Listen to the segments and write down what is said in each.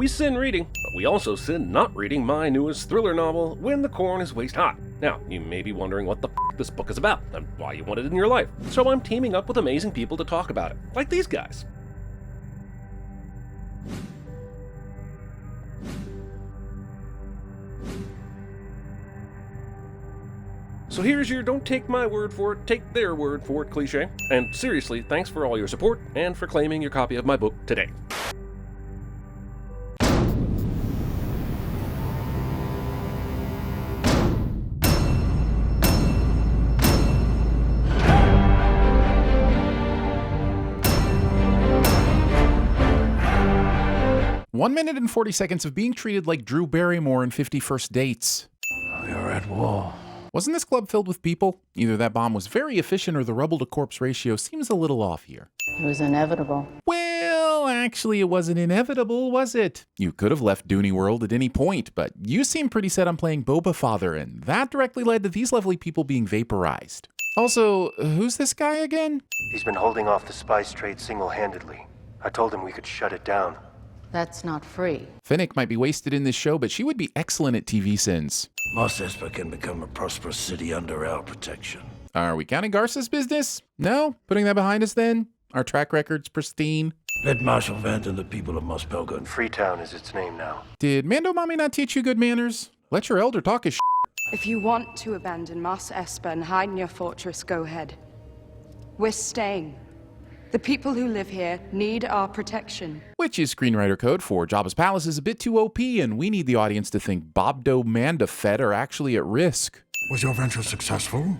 We sin reading, but we also sin not reading my newest thriller novel, When the Corn is Waist Hot. Now, you may be wondering what the f this book is about, and why you want it in your life. So I'm teaming up with amazing people to talk about it, like these guys. So here's your don't take my word for it, take their word for it cliche. And seriously, thanks for all your support and for claiming your copy of my book today. One minute and 40 seconds of being treated like Drew Barrymore in 50 First Dates. We are at war. Wasn't this club filled with people? Either that bomb was very efficient or the rubble to corpse ratio seems a little off here. It was inevitable. Well, actually it wasn't inevitable, was it? You could have left Dooney World at any point, but you seem pretty set on playing Boba Father, and that directly led to these lovely people being vaporized. Also, who's this guy again? He's been holding off the spice trade single-handedly. I told him we could shut it down. That's not free. Finnick might be wasted in this show, but she would be excellent at TVSins. Mos Espa can become a prosperous city under our protection. Are we counting Garza's business? No? Putting that behind us then? Our track record's pristine? Let Marshal Vant and the people of Mospelga. Freetown is its name now. Did Mando Mommy not teach you good manners? Let your elder talk his If you want to abandon Mos Espa and hide in your fortress, go ahead. We're staying. The people who live here need our protection. Which is screenwriter code for Jabba's palace is a bit too OP, and we need the audience to think Bobdo Manda Fett are actually at risk. Was your venture successful?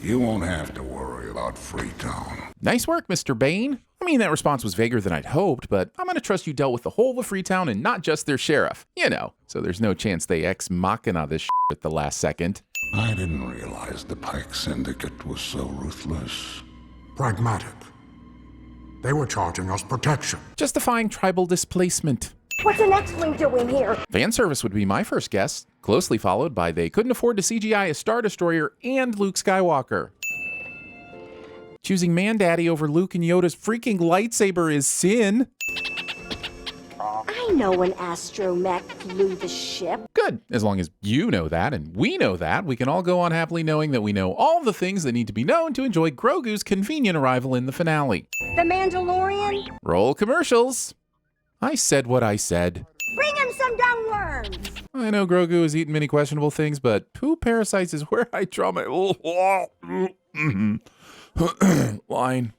You won't have to worry about Freetown. Nice work, Mr. Bane. I mean, that response was vaguer than I'd hoped, but I'm gonna trust you dealt with the whole of Freetown and not just their sheriff. You know, so there's no chance they ex machina this at the last second. I didn't realize the Pike Syndicate was so ruthless. Pragmatic. They were charging us protection. Justifying tribal displacement. What's an X-Wing doing here? Fan service would be my first guess, closely followed by they couldn't afford to CGI a Star Destroyer and Luke Skywalker. Choosing Mandaddy over Luke and Yoda's freaking lightsaber is sin. I know an astromech flew the ship. Good. As long as you know that and we know that, we can all go on happily knowing that we know all the things that need to be known to enjoy Grogu's convenient arrival in the finale. The Mandalorian? Roll commercials. I said what I said. Bring him some dung worms. I know Grogu has eaten many questionable things, but who parasites is where I draw my line.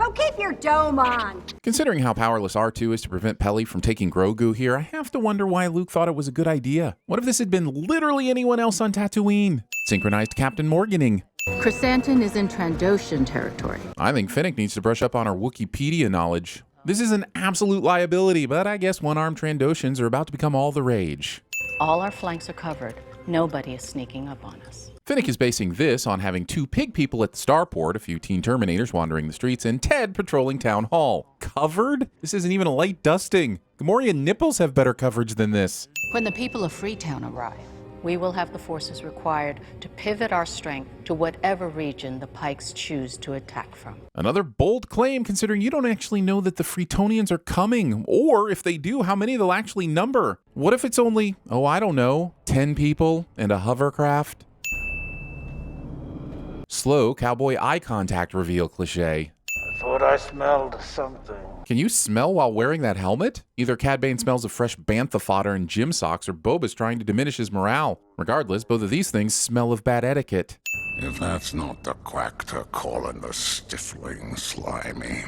Oh, keep your dome on. Considering how powerless R2 is to prevent Peli from taking Grogu here, I have to wonder why Luke thought it was a good idea. What if this had been literally anyone else on Tatooine? Synchronized Captain Morganing. Chrysanthemum is in Trandoshan territory. I think Finnick needs to brush up on her Wikipedia knowledge. This is an absolute liability, but I guess one-armed Trandoshans are about to become all the rage. All our flanks are covered. Nobody is sneaking up on us. Finnick is basing this on having 2 pig people at the starport, a few teen Terminators wandering the streets, and Ted patrolling Town Hall. Covered? This isn't even a light dusting. Gamorrean nipples have better coverage than this. When the people of Freetown arrive, we will have the forces required to pivot our strength to whatever region the Pikes choose to attack from. Another bold claim, considering you don't actually know that the Freetonians are coming, or if they do, how many they'll actually number. What if it's only, oh, I don't know, 10 people and a hovercraft? Slow cowboy eye contact reveal cliche. I thought I smelled something. Can you smell while wearing that helmet? Either Cad Bane smells of fresh bantha fodder and gym socks, or Boba's trying to diminish his morale. Regardless, both of these things smell of bad etiquette. If that's not the quackter calling the stifling slimy.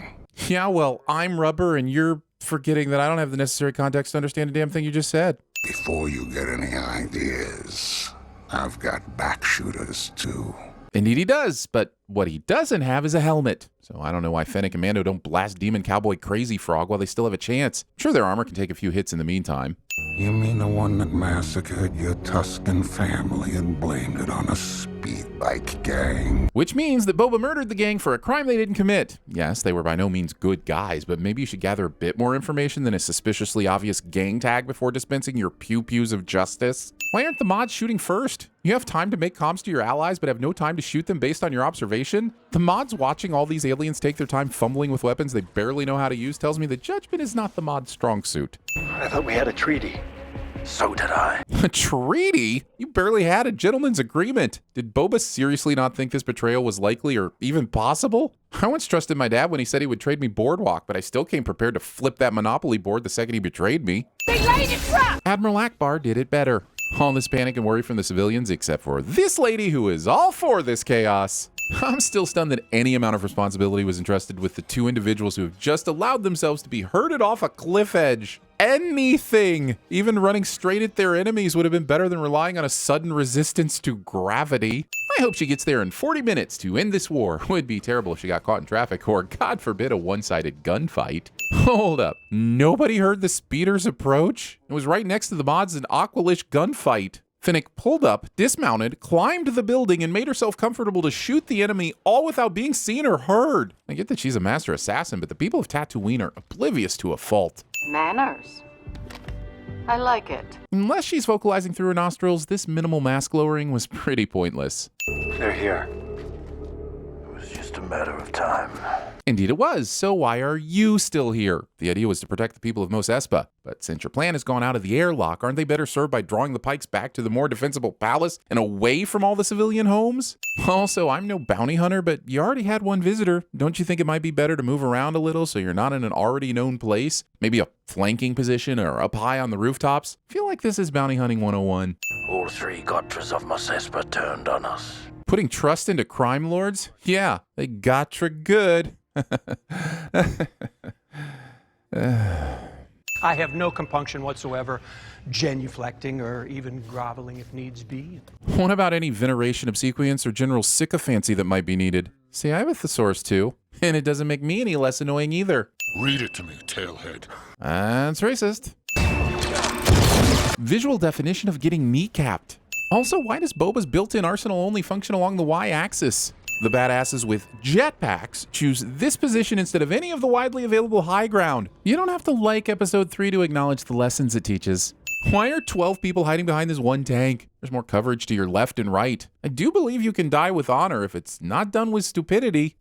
Yeah, well, I'm rubber and you're forgetting that I don't have the necessary context to understand a damn thing you just said. Before you get any ideas, I've got back shooters too. Indeed he does, but what he doesn't have is a helmet. So I don't know why Fennec and Mando don't blast Demon Cowboy Crazy Frog while they still have a chance. I'm sure their armor can take a few hits in the meantime. You mean the one that massacred your Tuscan family and blamed it on a speed bike gang? Which means that Boba murdered the gang for a crime they didn't commit. Yes, they were by no means good guys, but maybe you should gather a bit more information than a suspiciously obvious gang tag before dispensing your pew-pews of justice. Why aren't the mods shooting first? You have time to make comms to your allies, but have no time to shoot them based on your observation? The mods watching all these aliens take their time fumbling with weapons they barely know how to use tells me that judgment is not the mod's strong suit. I thought we had a treaty. So did I. A treaty? You barely had a gentleman's agreement. Did Boba seriously not think this betrayal was likely or even possible? I once trusted my dad when he said he would trade me Boardwalk, but I still came prepared to flip that Monopoly board the second he betrayed me. They laid a trap! Admiral Akbar did it better. All this panic and worry from the civilians, except for this lady who is all for this chaos. I'm still stunned that any amount of responsibility was entrusted with the two individuals who have just allowed themselves to be herded off a cliff edge. Anything, even running straight at their enemies, would have been better than relying on a sudden resistance to gravity. I hope she gets there in 40 minutes to end this war. Would be terrible if she got caught in traffic or, God forbid, a one-sided gunfight. Hold up. Nobody heard the speeders approach? It was right next to the mods and Aqualish gunfight. Finnick pulled up, dismounted, climbed the building, and made herself comfortable to shoot the enemy, all without being seen or heard. I get that she's a master assassin, but the people of Tatooine are oblivious to a fault. Manners. I like it. Unless she's vocalizing through her nostrils, this minimal mask lowering was pretty pointless. They're here. It was just a matter of time. Indeed it was, so why are you still here? The idea was to protect the people of Mos Espa, but since your plan has gone out of the airlock, aren't they better served by drawing the Pikes back to the more defensible palace and away from all the civilian homes? Also, I'm no bounty hunter, but you already had one visitor. Don't you think it might be better to move around a little so you're not in an already known place? Maybe a flanking position or up high on the rooftops? I feel like this is bounty hunting 101. All three Gotras of Mos Espa turned on us. Putting trust into crime lords? Yeah, they gotcha good. I have no compunction whatsoever, genuflecting or even groveling if needs be. What about any veneration, obsequience, or general sycophancy that might be needed? See, I have a thesaurus too, and it doesn't make me any less annoying either. Read it to me, tailhead. That's racist. Visual definition of getting kneecapped. Also, why does Boba's built-in arsenal only function along the Y-axis? The badasses with jetpacks choose this position instead of any of the widely available high ground. You don't have to like episode 3 to acknowledge the lessons it teaches. Why are 12 people hiding behind this one tank? There's more coverage to your left and right. I do believe you can die with honor if it's not done with stupidity.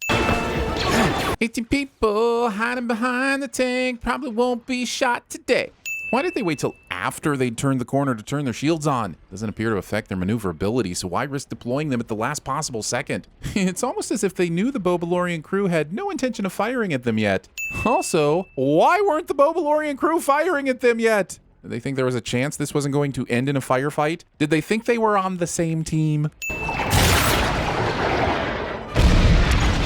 18 people hiding behind the tank probably won't be shot today. Why did they wait till after they'd turned the corner to turn their shields on? Doesn't appear to affect their maneuverability, so why risk deploying them at the last possible second? It's almost as if they knew the Bobalorian crew had no intention of firing at them yet. Also, why weren't the Bobalorian crew firing at them yet? Did they think there was a chance this wasn't going to end in a firefight? Did they think they were on the same team?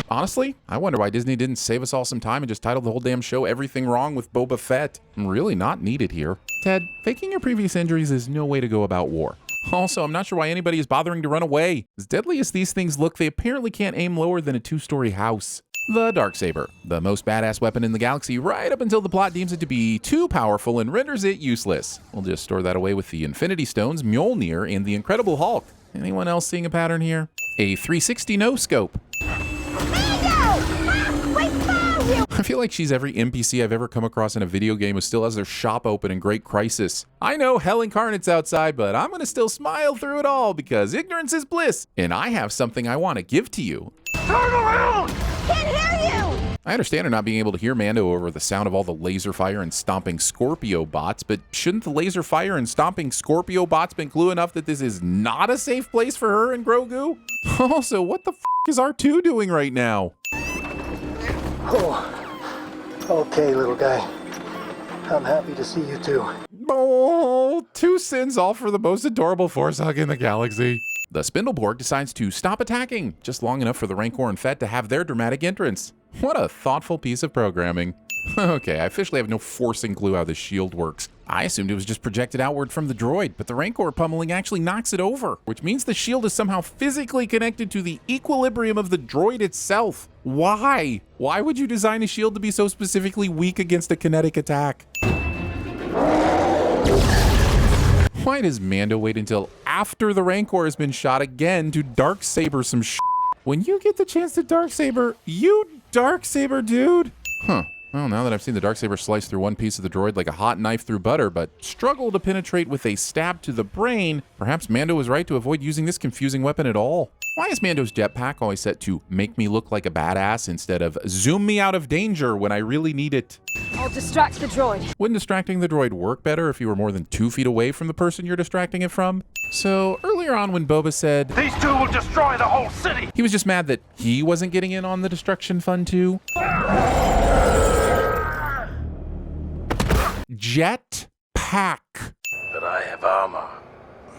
Honestly, I wonder why Disney didn't save us all some time and just title the whole damn show Everything Wrong with Boba Fett. I'm really not needed here. Ted, faking your previous injuries is no way to go about war. Also, I'm not sure why anybody is bothering to run away. As deadly as these things look, they apparently can't aim lower than a 2-story house. The Darksaber, the most badass weapon in the galaxy right up until the plot deems it to be too powerful and renders it useless. We'll just store that away with the Infinity Stones, Mjolnir, and the Incredible Hulk. Anyone else seeing a pattern here? A 360 no-scope. I feel like she's every NPC I've ever come across in a video game who still has their shop open in Great Crisis. I know hell incarnate's outside, but I'm gonna still smile through it all because ignorance is bliss, and I have something I want to give to you. Turn around! Can't hear you! I understand her not being able to hear Mando over the sound of all the laser fire and stomping Scorpio bots, but shouldn't the laser fire and stomping Scorpio bots been clue enough that this is not a safe place for her and Grogu? Also, what the f is R2 doing right now? Oh, okay, little guy. I'm happy to see you too. Oh, 2 sins all for the most adorable force hug in the galaxy. The Spindleborg decides to stop attacking, just long enough for the Rancor and Fett to have their dramatic entrance. What a thoughtful piece of programming. Okay, I officially have no forcing clue how this shield works. I assumed it was just projected outward from the droid, but the Rancor pummeling actually knocks it over, which means the shield is somehow physically connected to the equilibrium of the droid itself. Why? Why would you design a shield to be so specifically weak against a kinetic attack? Why does Mando wait until after the Rancor has been shot again to Darksaber some sh**? When you get the chance to Darksaber, you Darksaber, dude. Huh. Well, now that I've seen the Darksaber slice through one piece of the droid like a hot knife through butter, but struggle to penetrate with a stab to the brain, perhaps Mando was right to avoid using this confusing weapon at all. Why is Mando's jetpack always set to make me look like a badass instead of zoom me out of danger when I really need it? I'll distract the droid. Wouldn't distracting the droid work better if you were more than 2 feet away from the person you're distracting it from? So earlier on when Boba said, These two will destroy the whole city! he was just mad that he wasn't getting in on the destruction fun too. Jetpack. But I have armor.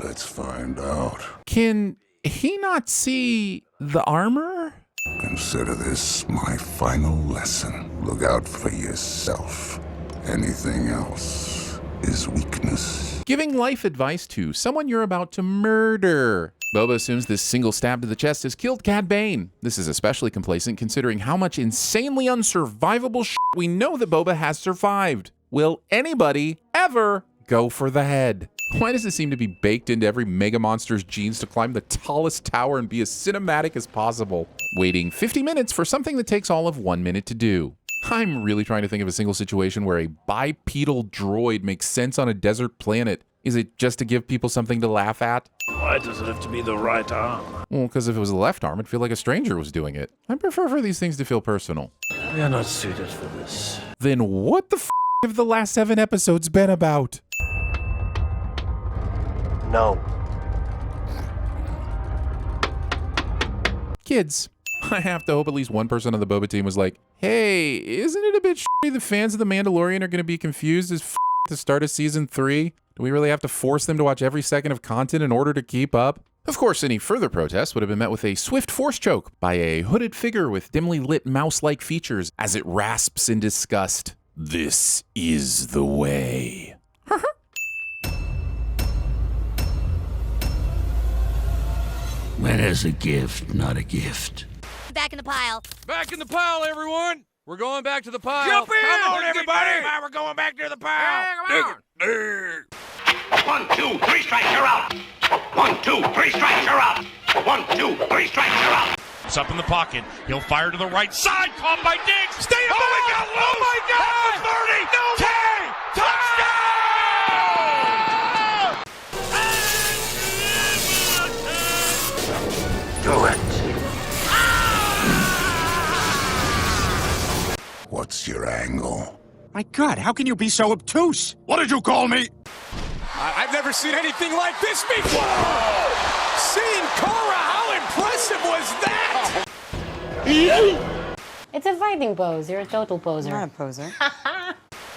Let's find out. Can he not see the armor? Consider this my final lesson. Look out for yourself. Anything else is weakness. Giving life advice to someone you're about to murder. Boba assumes this single stab to the chest has killed Cad Bane. This is especially complacent considering how much insanely unsurvivable shit we know that Boba has survived. Will anybody ever go for the head? Why does it seem to be baked into every mega monster's genes to climb the tallest tower and be as cinematic as possible? Waiting 50 minutes for something that takes all of 1 minute to do. I'm really trying to think of a single situation where a bipedal droid makes sense on a desert planet. Is it just to give people something to laugh at? Why does it have to be the right arm? Well, because if it was the left arm, it'd feel like a stranger was doing it. I prefer for these things to feel personal. We are not suited for this. Then what the f have the last 7 episodes been about? No. Kids, I have to hope at least one person on the Boba team was like, hey, isn't it a bit shitty the fans of The Mandalorian are going to be confused as f at the start of season 3? Do we really have to force them to watch every second of content in order to keep up? Of course, any further protests would have been met with a swift force choke by a hooded figure with dimly lit mouse-like features as it rasps in disgust. This is the way. When is a gift not a gift? Back in the pile. Back in the pile, everyone! We're going back to the pile. Jump in! Come on, everybody! We're going back to the pile! Dig it. 1, 2, 3 strikes, you're out! 1, 2, 3 strikes, you're out! 1, 2, 3 strikes, you're out! It's up in the pocket. He'll fire to the right side. Caught by Diggs. Stay up! Oh, my God! Oh, my God! That's the 30! No! Touchdown! Do it! What's your angle? My God, how can you be so obtuse? What did you call me? I've never seen anything like this before! Seeing Korra, how impressive was that? It's a fighting pose. You're a total poser. Not a poser.